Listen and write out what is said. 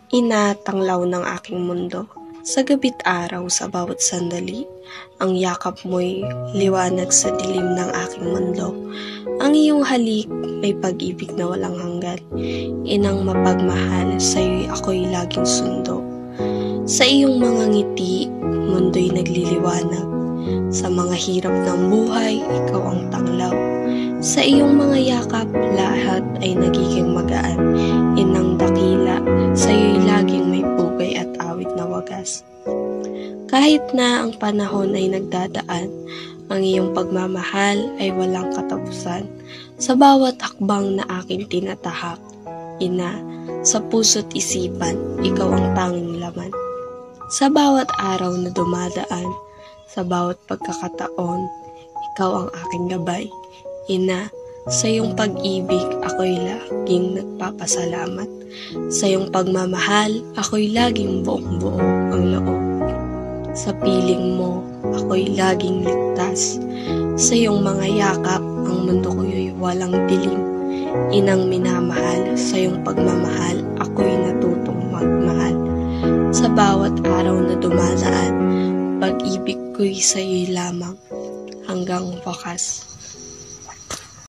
Ina, tanglaw ng aking mundo, sa gabi't araw sa bawat sandali, ang yakap mo'y liwanag sa dilim ng aking mundo. Ang iyong halik may pag-ibig na walang hanggan, inang mapagmahal, sa'yo'y ako'y laging sundo. Sa iyong mga ngiti, mundo'y nagliliwanag, sa mga hirap ng buhay, ikaw ang tanglaw. Sa iyong mga yakap, lahat ay nagiging magaan, inang dakila, sa'yo'y laging may pugay at awit na wagas. Kahit na ang panahon ay nagdadaan, ang iyong pagmamahal ay walang katapusan. Sa bawat hakbang na aking tinatahak, ina, sa puso't isipan, ikaw ang tanging laman. Sa bawat araw na dumadaan, sa bawat pagkakataon, ikaw ang aking gabay. Ina, sa iyong pag-ibig, ako'y laging nagpapasalamat. Sa iyong pagmamahal, ako'y laging buong-buo ang loob. Sa piling mo, ako'y laging ligtas. Sa iyong mga yakap, ang mundo ko'y walang dilim. Inang minamahal, sa iyong pagmamahal, ako'y natutong magmahal. Sa bawat araw na dumadaan, pag-ibig ko'y sa iyo lamang hanggang wakas.